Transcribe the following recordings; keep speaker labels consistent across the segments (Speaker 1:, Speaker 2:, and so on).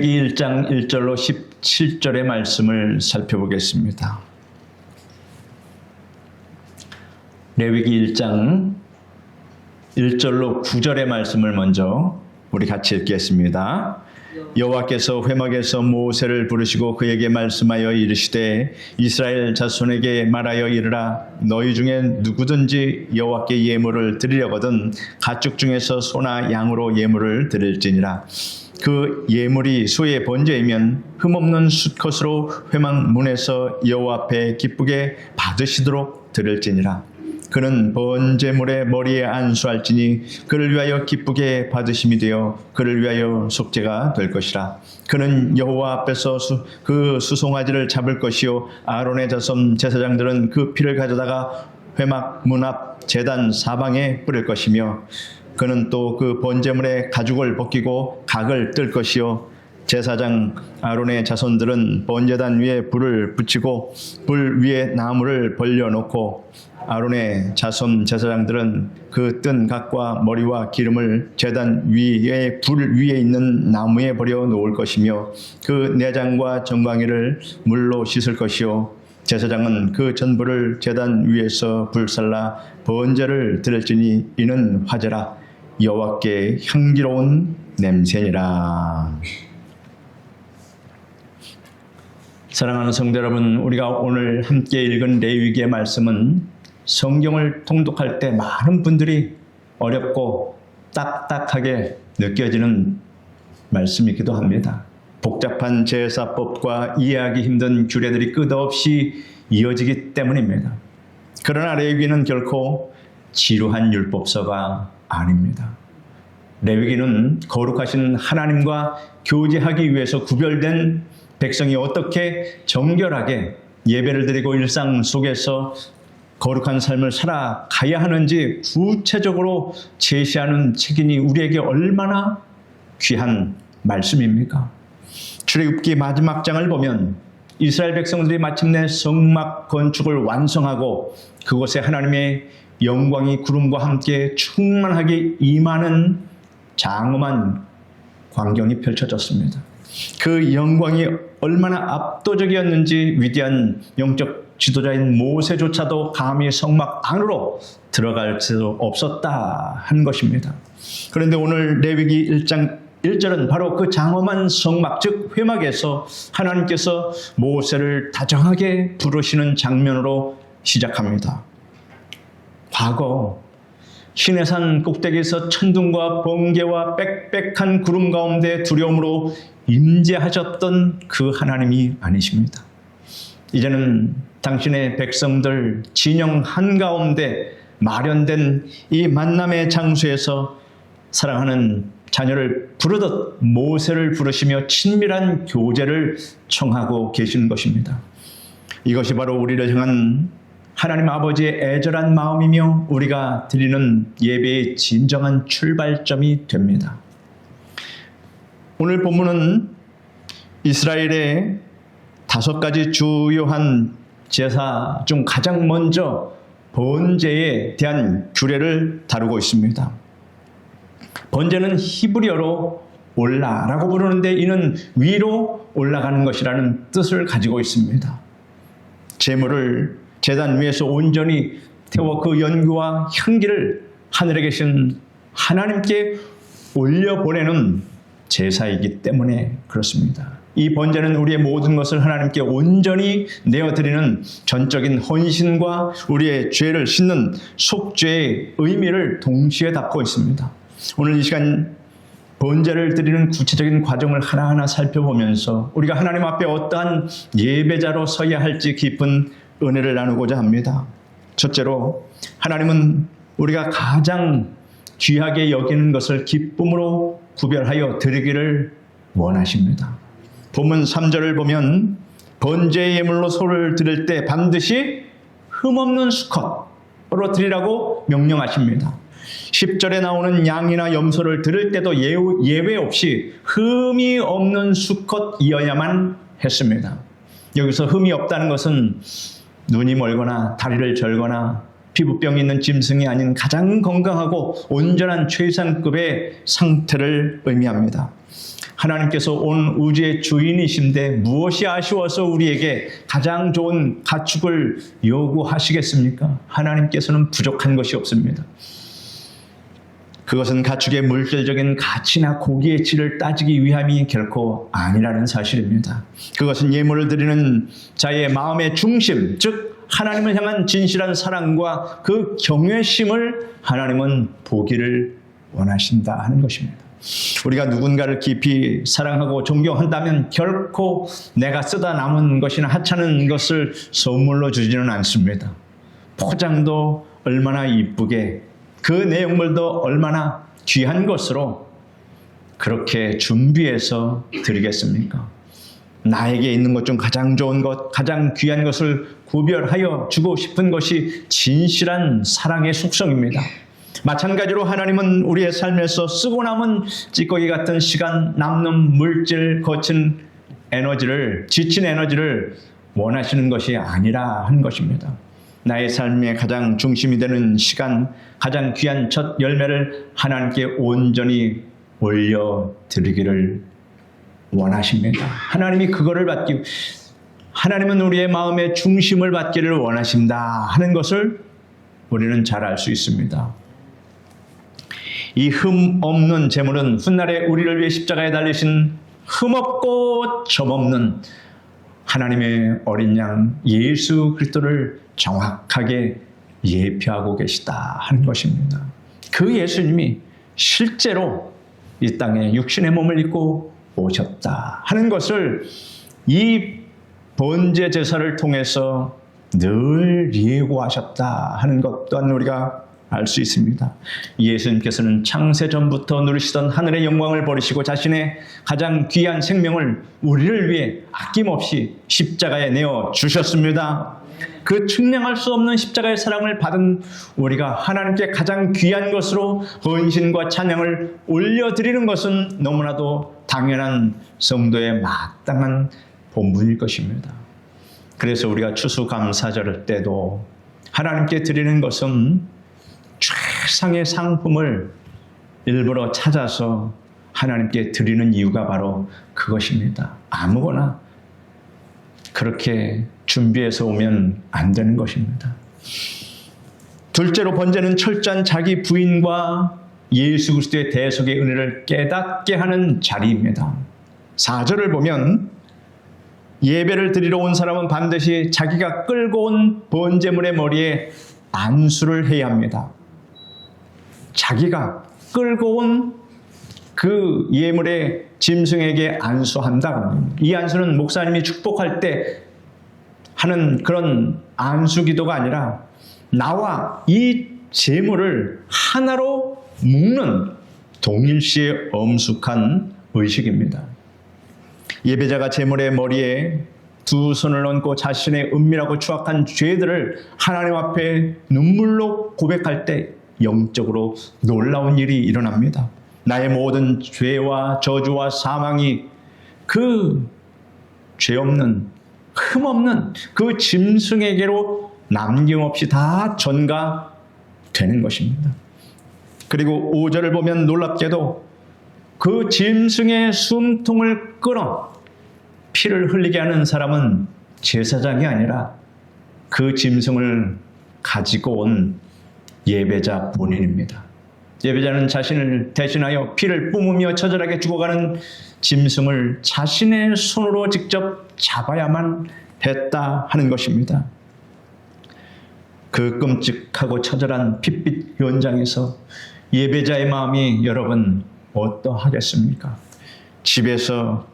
Speaker 1: 레위기 1장 1절로 17절의 말씀을 살펴보겠습니다. 레위기 1장 1절로 9절의 말씀을 먼저 우리 같이 읽겠습니다. 여호와께서 회막에서 모세를 부르시고 그에게 말씀하여 이르시되 이스라엘 자손에게 말하여 이르라. 너희 중에 누구든지 여호와께 예물을 드리려거든 가축 중에서 소나 양으로 예물을 드릴지니라. 그 예물이 소의 번제이면 흠없는 수컷으로 회막 문에서 여호와 앞에 기쁘게 받으시도록 드릴지니라. 그는 번제물의 머리에 안수할지니 그를 위하여 기쁘게 받으심이 되어 그를 위하여 속죄가 될 것이라. 그는 여호와 앞에서 그 수송아지를 잡을 것이요 아론의 자손 제사장들은 그 피를 가져다가 회막 문 앞 제단 사방에 뿌릴 것이며 그는 또 그 번제물의 가죽을 벗기고 각을 뜰 것이요 제사장 아론의 자손들은 번제단 위에 불을 붙이고 불 위에 나무를 벌려놓고 아론의 자손 제사장들은 그 뜬 각과 머리와 기름을 제단 위에 불 위에 있는 나무에 버려 놓을 것이며 그 내장과 정강이를 물로 씻을 것이요 제사장은 그 전부를 제단 위에서 불살라 번제를 드릴지니 이는 화제라. 여호와께 향기로운 냄새니라. 사랑하는 성도 여러분, 우리가 오늘 함께 읽은 레위기의 말씀은 성경을 통독할 때 많은 분들이 어렵고 딱딱하게 느껴지는 말씀이기도 합니다. 복잡한 제사법과 이해하기 힘든 규례들이 끝없이 이어지기 때문입니다. 그러나 레위기는 결코 지루한 율법서가 아닙니다. 레위기는 거룩하신 하나님과 교제하기 위해서 구별된 백성이 어떻게 정결하게 예배를 드리고 일상 속에서 거룩한 삶을 살아가야 하는지 구체적으로 제시하는 책임이 우리에게 얼마나 귀한 말씀입니까? 출애굽기 마지막 장을 보면 이스라엘 백성들이 마침내 성막 건축을 완성하고 그곳에 하나님의 영광이 구름과 함께 충만하게 임하는 장엄한 광경이 펼쳐졌습니다. 그 영광이 얼마나 압도적이었는지 위대한 영적 지도자인 모세조차도 감히 성막 안으로 들어갈 수 없었다 한 것입니다. 그런데 오늘 레위기 1장 1절은 바로 그 장엄한 성막, 즉 회막에서 하나님께서 모세를 다정하게 부르시는 장면으로 시작합니다. 과거 시내산 꼭대기에서 천둥과 번개와 빽빽한 구름 가운데 두려움으로 임재하셨던 그 하나님이 아니십니다. 이제는 당신의 백성들 진영 한가운데 마련된 이 만남의 장소에서 사랑하는 자녀를 부르듯 모세를 부르시며 친밀한 교제를 청하고 계시는 것입니다. 이것이 바로 우리를 향한 하나님 아버지의 애절한 마음이며 우리가 드리는 예배의 진정한 출발점이 됩니다. 오늘 본문은 이스라엘의 5가지 주요한 제사 중 가장 먼저 번제에 대한 규례를 다루고 있습니다. 번제는 히브리어로 올라라고 부르는데 이는 위로 올라가는 것이라는 뜻을 가지고 있습니다. 제물을 제단 위에서 온전히 태워 그 연기와 향기를 하늘에 계신 하나님께 올려보내는 제사이기 때문에 그렇습니다. 이 번제는 우리의 모든 것을 하나님께 온전히 내어드리는 전적인 헌신과 우리의 죄를 씻는 속죄의 의미를 동시에 담고 있습니다. 오늘 이 시간 번제를 드리는 구체적인 과정을 하나하나 살펴보면서 우리가 하나님 앞에 어떠한 예배자로 서야 할지 깊은 은혜를 나누고자 합니다. 첫째로 하나님은 우리가 가장 귀하게 여기는 것을 기쁨으로 구별하여 드리기를 원하십니다. 본문 3절을 보면 번제 예물로 소를 드릴 때 반드시 흠없는 수컷으로 드리라고 명령하십니다. 10절에 나오는 양이나 염소를 드릴 때도 예외 없이 흠이 없는 수컷이어야만 했습니다. 여기서 흠이 없다는 것은 눈이 멀거나 다리를 절거나 피부병이 있는 짐승이 아닌 가장 건강하고 온전한 최상급의 상태를 의미합니다. 하나님께서 온 우주의 주인이신데 무엇이 아쉬워서 우리에게 가장 좋은 가축을 요구하시겠습니까? 하나님께서는 부족한 것이 없습니다. 그것은 가축의 물질적인 가치나 고기의 질을 따지기 위함이 결코 아니라는 사실입니다. 그것은 예물을 드리는 자의 마음의 중심, 즉 하나님을 향한 진실한 사랑과 그 경외심을 하나님은 보기를 원하신다 하는 것입니다. 우리가 누군가를 깊이 사랑하고 존경한다면 결코 내가 쓰다 남은 것이나 하찮은 것을 선물로 주지는 않습니다. 포장도 얼마나 이쁘게, 그 내용물도 얼마나 귀한 것으로 그렇게 준비해서 드리겠습니까? 나에게 있는 것 중 가장 좋은 것, 가장 귀한 것을 구별하여 주고 싶은 것이 진실한 사랑의 속성입니다. 마찬가지로 하나님은 우리의 삶에서 쓰고 남은 찌꺼기 같은 시간, 남는 물질, 거친 에너지를, 지친 에너지를 원하시는 것이 아니라 하는 것입니다. 나의 삶의 가장 중심이 되는 시간, 가장 귀한 첫 열매를 하나님께 온전히 올려드리기를 원하십니다. 하나님이 그거를 하나님은 우리의 마음의 중심을 받기를 원하신다 하는 것을 우리는 잘 알 수 있습니다. 이 흠 없는 제물은 훗날에 우리를 위해 십자가에 달리신 흠 없고 점 없는 하나님의 어린 양 예수 그리스도를 정확하게 예표하고 계시다 하는 것입니다. 그 예수님이 실제로 이 땅에 육신의 몸을 입고 오셨다 하는 것을 이 번제 제사를 통해서 늘 예고하셨다 하는 것 또한 우리가 알 수 있습니다. 예수님께서는 창세 전부터 누리시던 하늘의 영광을 버리시고 자신의 가장 귀한 생명을 우리를 위해 아낌없이 십자가에 내어 주셨습니다. 그 측량할 수 없는 십자가의 사랑을 받은 우리가 하나님께 가장 귀한 것으로 헌신과 찬양을 올려드리는 것은 너무나도 당연한 성도의 마땅한 본분일 것입니다. 그래서 우리가 추수감사절 때도 하나님께 드리는 것은 최상의 상품을 일부러 찾아서 하나님께 드리는 이유가 바로 그것입니다. 아무거나 그렇게 준비해서 오면 안 되는 것입니다. 둘째로 번제는 철저한 자기 부인과 예수 그리스도의 대속의 은혜를 깨닫게 하는 자리입니다. 4절을 보면 예배를 드리러 온 사람은 반드시 자기가 끌고 온 번제물의 머리에 안수를 해야 합니다. 자기가 끌고 온 그 예물의 짐승에게 안수한다. 이 안수는 목사님이 축복할 때 하는 그런 안수 기도가 아니라 나와 이 제물을 하나로 묶는 동일시에 엄숙한 의식입니다. 예배자가 제물의 머리에 두 손을 얹고 자신의 은밀하고 추악한 죄들을 하나님 앞에 눈물로 고백할 때 영적으로 놀라운 일이 일어납니다. 나의 모든 죄와 저주와 사망이 그 죄 없는, 흠 없는 그 짐승에게로 남김없이 다 전가되는 것입니다. 그리고 5절을 보면 놀랍게도 그 짐승의 숨통을 끊어 피를 흘리게 하는 사람은 제사장이 아니라 그 짐승을 가지고 온 예배자 본인입니다. 예배자는 자신을 대신하여 피를 뿜으며 처절하게 죽어가는 짐승을 자신의 손으로 직접 잡아야만 했다 하는 것입니다. 그 끔찍하고 처절한 핏빛 현장에서 예배자의 마음이 여러분 어떠하겠습니까? 집에서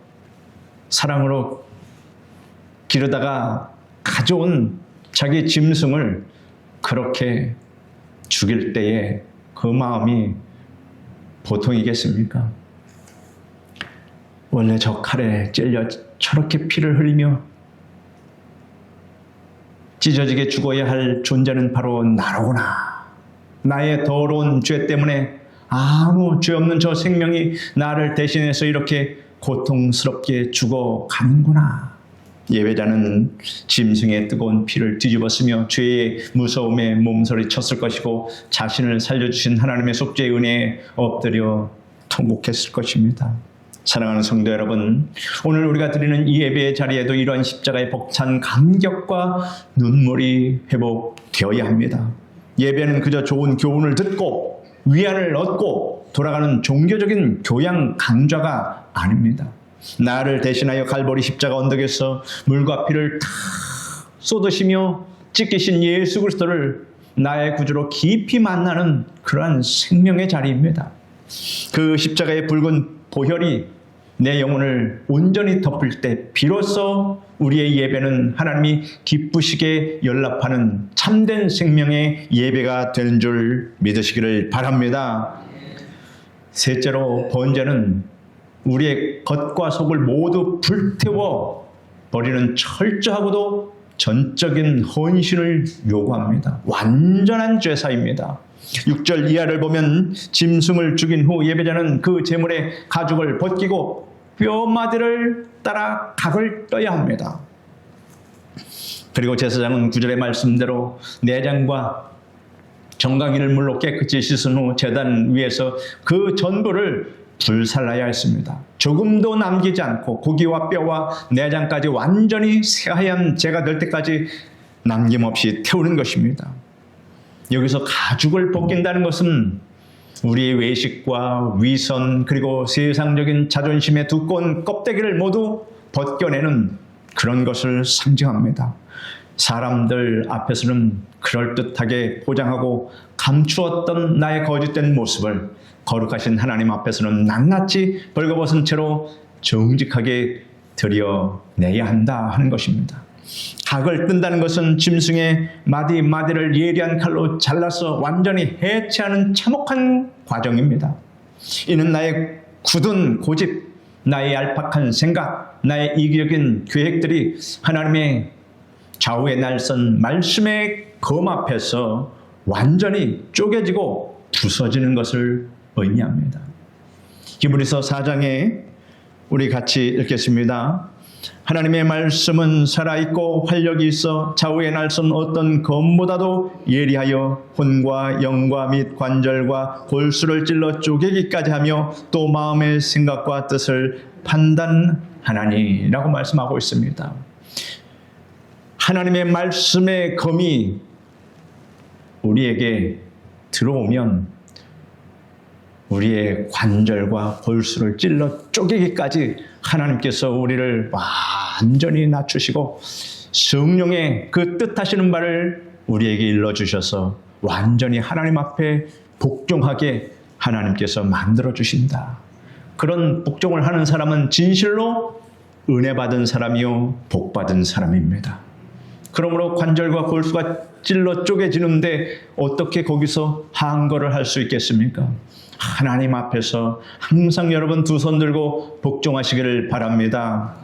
Speaker 1: 사랑으로 기르다가 가져온 자기 짐승을 그렇게 죽일 때에 그 마음이 보통이겠습니까? 원래 저 칼에 찔려 저렇게 피를 흘리며 찢어지게 죽어야 할 존재는 바로 나로구나. 나의 더러운 죄 때문에 아무 죄 없는 저 생명이 나를 대신해서 이렇게 고통스럽게 죽어가는구나. 예배자는 짐승의 뜨거운 피를 뒤집었으며 죄의 무서움에 몸서리쳤을 것이고 자신을 살려주신 하나님의 속죄의 은혜에 엎드려 통곡했을 것입니다. 사랑하는 성도 여러분, 오늘 우리가 드리는 이 예배의 자리에도 이러한 십자가의 벅찬 감격과 눈물이 회복되어야 합니다. 예배는 그저 좋은 교훈을 듣고 위안을 얻고 돌아가는 종교적인 교양 강좌가 아닙니다. 나를 대신하여 갈보리 십자가 언덕에서 물과 피를 다 쏟으시며 찢기신 예수 그리스도를 나의 구주로 깊이 만나는 그러한 생명의 자리입니다. 그 십자가의 붉은 보혈이 내 영혼을 온전히 덮을 때 비로소 우리의 예배는 하나님이 기쁘시게 연락하는 참된 생명의 예배가 되는 줄 믿으시기를 바랍니다. 셋째로, 번제는 우리의 겉과 속을 모두 불태워 버리는 철저하고도 전적인 헌신을 요구합니다. 완전한 제사입니다. 6절 이하를 보면 짐승을 죽인 후 예배자는 그 제물의 가죽을 벗기고 뼈마디를 따라 각을 떠야 합니다. 그리고 제사장은 9절의 말씀대로 내장과 정강이를 물로 깨끗이 씻은 후 제단 위에서 그 전부를 불살라야 했습니다. 조금도 남기지 않고 고기와 뼈와 내장까지 완전히 새하얀 재가 될 때까지 남김없이 태우는 것입니다. 여기서 가죽을 벗긴다는 것은 우리의 외식과 위선 그리고 세상적인 자존심의 두꺼운 껍데기를 모두 벗겨내는 그런 것을 상징합니다. 사람들 앞에서는 그럴듯하게 포장하고 감추었던 나의 거짓된 모습을 거룩하신 하나님 앞에서는 낱낱이 벌거벗은 채로 정직하게 드러내야 한다 하는 것입니다. 각을 뜬다는 것은 짐승의 마디마디를 예리한 칼로 잘라서 완전히 해체하는 참혹한 과정입니다. 이는 나의 굳은 고집, 나의 얄팍한 생각, 나의 이기적인 계획들이 하나님의 좌우에 날선 말씀의 검 앞에서 완전히 쪼개지고 부서지는 것을 의미합니다. 히브리서 4장에 우리 같이 읽겠습니다. 하나님의 말씀은 살아있고 활력이 있어 좌우에 날선 어떤 검보다도 예리하여魂과 영과 및 관절과 골수를 찔러 쪼개기까지 하며 또 마음의 생각과 뜻을 판단하나니 라고 말씀하고 있습니다. 하나님의 말씀의 검이 우리에게 들어오면 우리의 관절과 골수를 찔러 쪼개기까지 하나님께서 우리를 완전히 낮추시고 성령의 그 뜻하시는 바를 우리에게 일러주셔서 완전히 하나님 앞에 복종하게 하나님께서 만들어주신다. 그런 복종을 하는 사람은 진실로 은혜 받은 사람이요 복 받은 사람입니다. 그러므로 관절과 골수가 찔러 쪼개지는데 어떻게 거기서 한거를 할 수 있겠습니까? 하나님 앞에서 항상 여러분 두 손 들고 복종하시기를 바랍니다.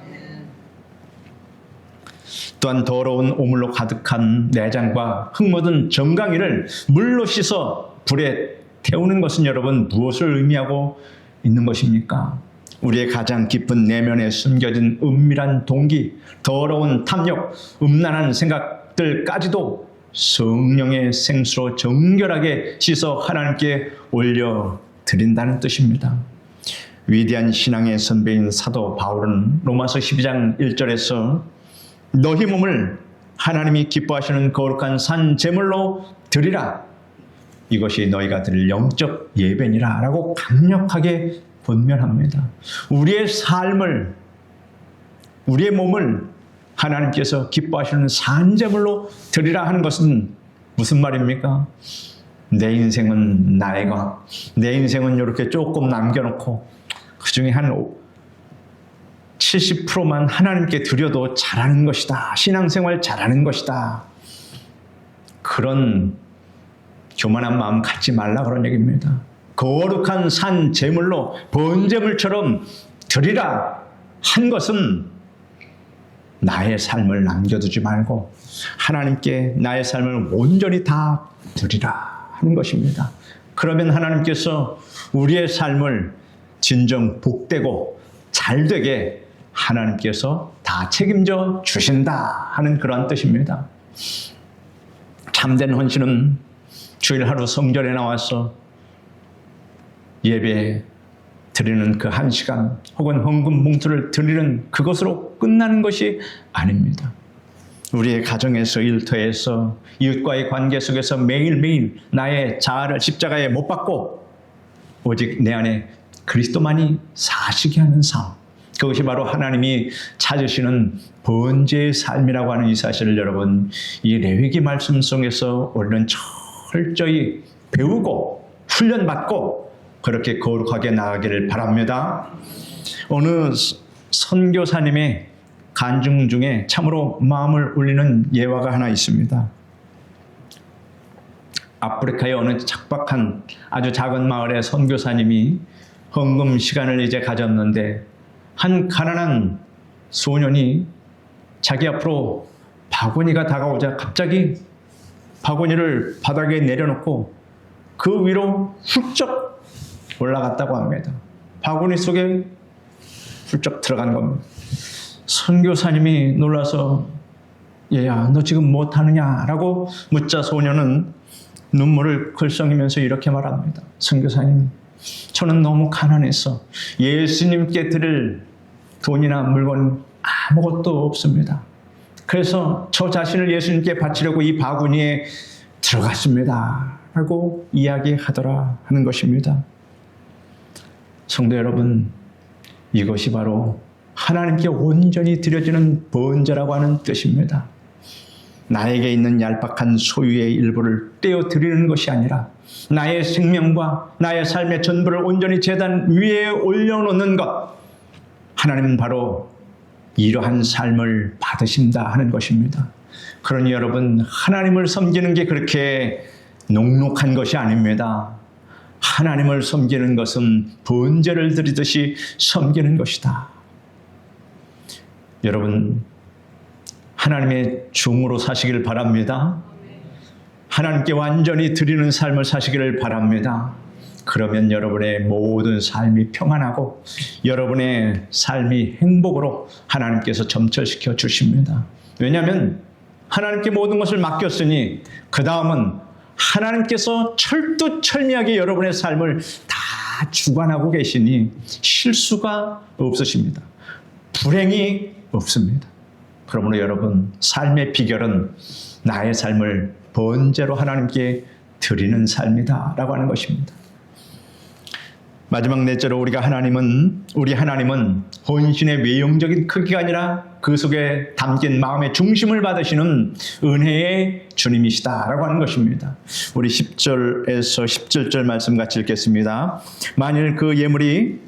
Speaker 1: 또한 더러운 오물로 가득한 내장과 흙 묻은 정강이를 물로 씻어 불에 태우는 것은 여러분 무엇을 의미하고 있는 것입니까? 우리의 가장 깊은 내면에 숨겨진 은밀한 동기, 더러운 탐욕, 음란한 생각들까지도 성령의 생수로 정결하게 씻어 하나님께 올려드린다는 뜻입니다. 위대한 신앙의 선배인 사도 바울은 로마서 12장 1절에서 너희 몸을 하나님이 기뻐하시는 거룩한 산 제물로 드리라. 이것이 너희가 드릴 영적 예배니라 라고 강력하게 권면합니다. 우리의 삶을, 우리의 몸을 하나님께서 기뻐하시는 산제물로 드리라 하는 것은 무슨 말입니까? 내 인생은 나의 것, 내 인생은 이렇게 조금 남겨놓고 그 중에 한 70%만 하나님께 드려도 잘하는 것이다. 신앙생활 잘하는 것이다. 그런 교만한 마음 갖지 말라 그런 얘기입니다. 거룩한 산 제물로 번제물처럼 드리라 한 것은 나의 삶을 남겨두지 말고 하나님께 나의 삶을 온전히 다 드리라 하는 것입니다. 그러면 하나님께서 우리의 삶을 진정 복되고 잘되게 하나님께서 다 책임져 주신다 하는 그런 뜻입니다. 참된 헌신은 주일 하루 성전에 나와서 예배 드리는 그 한 시간 혹은 헌금 봉투를 드리는 그것으로 끝나는 것이 아닙니다. 우리의 가정에서, 일터에서, 이웃과의 관계 속에서 매일매일 나의 자아를 십자가에 못 박고 오직 내 안에 그리스도만이 사시게 하는 삶, 그것이 바로 하나님이 찾으시는 번제의 삶이라고 하는 이 사실을 여러분, 이 레위기 말씀 속에서 우리는 철저히 배우고 훈련받고 그렇게 거룩하게 나아가기를 바랍니다. 어느 선교사님의 간증 중에 참으로 마음을 울리는 예화가 하나 있습니다. 아프리카의 어느 척박한 아주 작은 마을의 선교사님이 헌금 시간을 이제 가졌는데 한 가난한 소년이 자기 앞으로 바구니가 다가오자 갑자기 바구니를 바닥에 내려놓고 그 위로 훌쩍 올라갔다고 합니다. 바구니 속에 훌쩍 들어간 겁니다. 선교사님이 놀라서 얘야 너 지금 못하느냐라고 묻자 소년은 눈물을 글썽이면서 이렇게 말합니다. 선교사님, 저는 너무 가난해서 예수님께 드릴 돈이나 물건 아무것도 없습니다. 그래서 저 자신을 예수님께 바치려고 이 바구니에 들어갔습니다. 라고 이야기하더라 하는 것입니다. 성도 여러분, 이것이 바로 하나님께 온전히 드려지는 번제라고 하는 뜻입니다. 나에게 있는 얄팍한 소유의 일부를 떼어 드리는 것이 아니라 나의 생명과 나의 삶의 전부를 온전히 제단 위에 올려놓는 것, 하나님은 바로 이러한 삶을 받으신다 하는 것입니다. 그러니 여러분, 하나님을 섬기는 게 그렇게 녹록한 것이 아닙니다. 하나님을 섬기는 것은 번제를 드리듯이 섬기는 것이다. 여러분, 하나님의 종으로 사시기를 바랍니다. 하나님께 완전히 드리는 삶을 사시기를 바랍니다. 그러면 여러분의 모든 삶이 평안하고 여러분의 삶이 행복으로 하나님께서 점철시켜 주십니다. 왜냐하면 하나님께 모든 것을 맡겼으니 그 다음은 하나님께서 철두철미하게 여러분의 삶을 다 주관하고 계시니 실수가 없으십니다. 불행이 없습니다. 그러므로 여러분, 삶의 비결은 나의 삶을 번제로 하나님께 드리는 삶이다 라고 하는 것입니다. 마지막 넷째로 우리 하나님은 헌신의 외형적인 크기가 아니라 그 속에 담긴 마음의 중심을 받으시는 은혜의 주님이시다라고 하는 것입니다. 우리 10절에서 17절 말씀 같이 읽겠습니다. 만일 그 예물이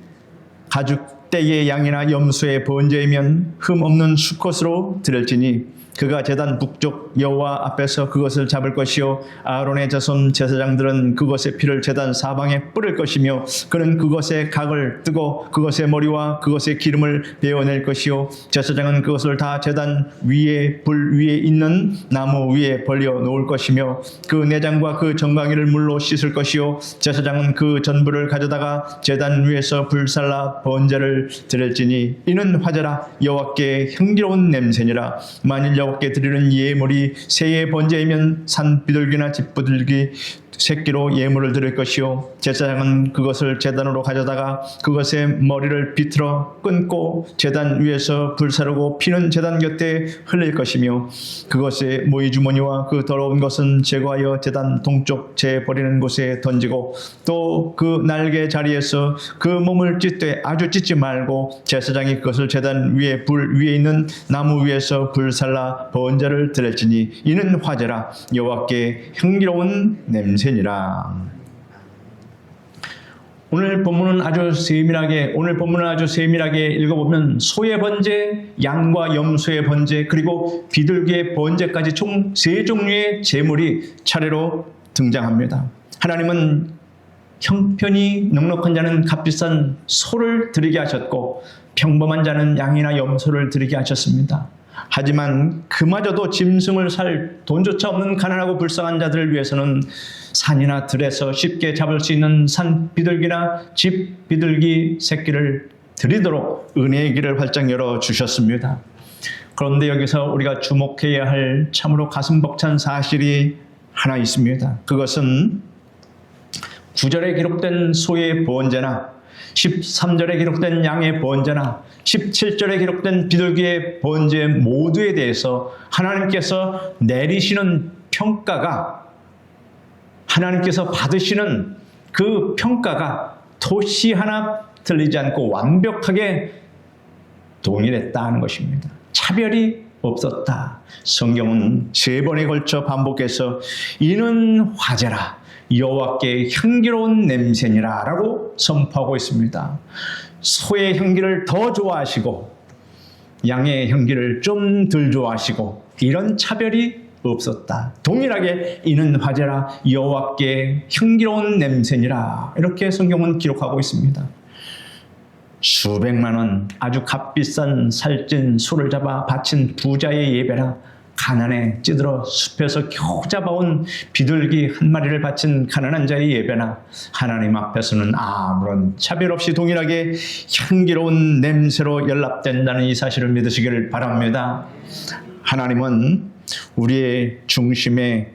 Speaker 1: 가죽 떼의 양이나 염소의 번제이면 흠 없는 수컷으로 드릴지니 그가 제단 북쪽 여호와 앞에서 그것을 잡을 것이요 아론의 자손 제사장들은 그것의 피를 제단 사방에 뿌릴 것이며 그는 그것의 각을 뜨고 그것의 머리와 그것의 기름을 베어낼 것이요 제사장은 그것을 다 제단 위에 불 위에 있는 나무 위에 벌려 놓을 것이며 그 내장과 그 정강이를 물로 씻을 것이요 제사장은 그 전부를 가져다가 제단 위에서 불살라 번제를 드릴지니 이는 화제라 여호와께 향기로운 냄새니라. 만일 여호와께 드리는 예물이 새의 번제이면 산 비둘기나 집 비둘기 새끼로 예물을 드릴 것이요 제사장은 그것을 제단으로 가져다가 그것의 머리를 비틀어 끊고 제단 위에서 불사르고 피는 제단 곁에 흘릴 것이며 그것의 모이 주머니와 그 더러운 것은 제거하여 제단 동쪽 재 버리는 곳에 던지고 또 그 날개 자리에서 그 몸을 찢되 아주 찢지 말고 제사장이 그것을 제단 위에 불 위에 있는 나무 위에서 불살라 번제를 드릴지니 이는 화제라 여호와께 향기로운 냄새니라. 오늘 본문은 아주 세밀하게 읽어보면 소의 번제, 양과 염소의 번제, 그리고 비둘기의 번제까지 총 3종류의 제물이 차례로 등장합니다. 하나님은 형편이 넉넉한 자는 값비싼 소를 드리게 하셨고 평범한 자는 양이나 염소를 드리게 하셨습니다. 하지만 그마저도 짐승을 살 돈조차 없는 가난하고 불쌍한 자들을 위해서는 산이나 들에서 쉽게 잡을 수 있는 산 비둘기나 집 비둘기 새끼를 드리도록 은혜의 길을 활짝 열어주셨습니다. 그런데 여기서 우리가 주목해야 할 참으로 가슴 벅찬 사실이 하나 있습니다. 그것은 9절에 기록된 소의 번제나 13절에 기록된 양의 번제나 17절에 기록된 비둘기의 번제 모두에 대해서 하나님께서 내리시는 평가가, 하나님께서 받으시는 그 평가가 토시 하나 틀리지 않고 완벽하게 동일했다는 것입니다. 차별이 없었다. 성경은 3번에 걸쳐 반복해서 이는 화제라, 여호와께 향기로운 냄새니라 라고 선포하고 있습니다. 소의 향기를 더 좋아하시고 양의 향기를 좀 덜 좋아하시고 이런 차별이 없었다. 동일하게 이는 화제라, 여호와께 향기로운 냄새니라, 이렇게 성경은 기록하고 있습니다. 수백만 원 아주 값비싼 살찐 소를 잡아 바친 부자의 예배라, 가난에 찌들어 숲에서 겨우 잡아온 비둘기 한 마리를 바친 가난한 자의 예배나 하나님 앞에서는 아무런 차별 없이 동일하게 향기로운 냄새로 연락된다는 이 사실을 믿으시기를 바랍니다. 하나님은 우리의 중심에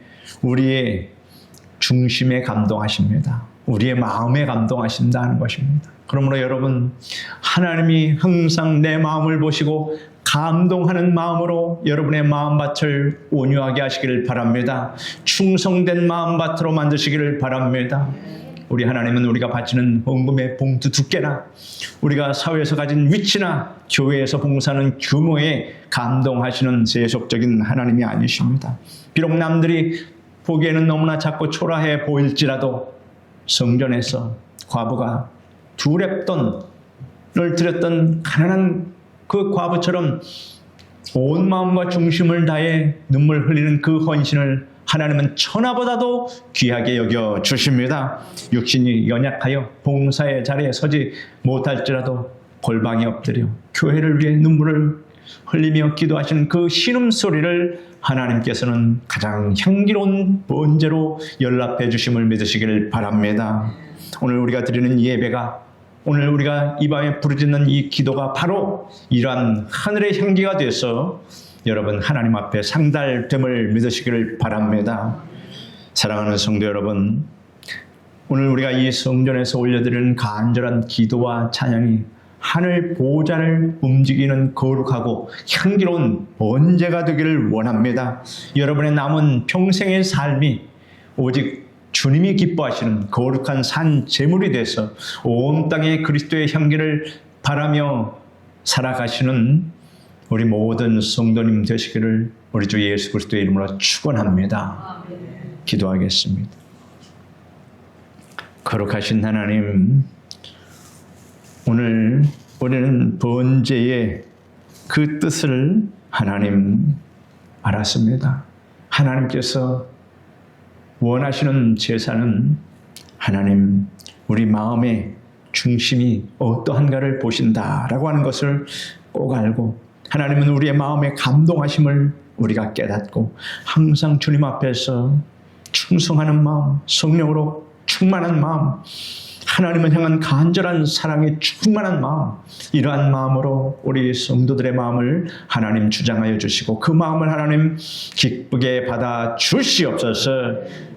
Speaker 1: 감동하십니다. 우리의 마음에 감동하신다는 것입니다. 그러므로 여러분, 하나님이 항상 내 마음을 보시고 감동하는 마음으로 여러분의 마음밭을 온유하게 하시기를 바랍니다. 충성된 마음밭으로 만드시기를 바랍니다. 우리 하나님은 우리가 바치는 헌금의 봉투 두께나 우리가 사회에서 가진 위치나 교회에서 봉사하는 규모에 감동하시는 세속적인 하나님이 아니십니다. 비록 남들이 보기에는 너무나 작고 초라해 보일지라도 성전에서 과부가 2렙돈을 드렸던 가난한 그 과부처럼 온 마음과 중심을 다해 눈물 흘리는 그 헌신을 하나님은 천하보다도 귀하게 여겨 주십니다. 육신이 연약하여 봉사의 자리에 서지 못할지라도 골방에 엎드려 교회를 위해 눈물을 흘리며 기도하시는 그 신음소리를 하나님께서는 가장 향기로운 번제로 연락해 주심을 믿으시기를 바랍니다. 오늘 우리가 드리는 이 예배가, 오늘 우리가 이 밤에 부르짖는 이 기도가 바로 이러한 하늘의 향기가 돼서 여러분 하나님 앞에 상달됨을 믿으시기를 바랍니다. 사랑하는 성도 여러분, 오늘 우리가 이 성전에서 올려드리는 간절한 기도와 찬양이 하늘 보좌를 움직이는 거룩하고 향기로운 번제가 되기를 원합니다. 여러분의 남은 평생의 삶이 오직 주님이 기뻐하시는 거룩한 산 제물이 돼서 온 땅에 그리스도의 향기를 바라며 살아가시는 우리 모든 성도님 되시기를 우리 주 예수 그리스도의 이름으로 축원합니다. 기도하겠습니다. 거룩하신 하나님, 오늘 우리는 번제의 그 뜻을 하나님 알았습니다. 하나님께서 원하시는 제사는 하나님 우리 마음의 중심이 어떠한가를 보신다라고 하는 것을 꼭 알고, 하나님은 우리의 마음에 감동하심을 우리가 깨닫고 항상 주님 앞에서 충성하는 마음, 성령으로 충만한 마음, 하나님을 향한 간절한 사랑에 충만한 마음, 이러한 마음으로 우리 성도들의 마음을 하나님 주장하여 주시고 그 마음을 하나님 기쁘게 받아 주시옵소서.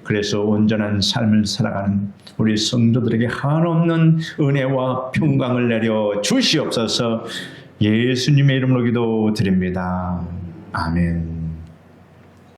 Speaker 1: 그래서 온전한 삶을 살아가는 우리 성도들에게 한없는 은혜와 평강을 내려 주시옵소서. 예수님의 이름으로 기도드립니다. 아멘.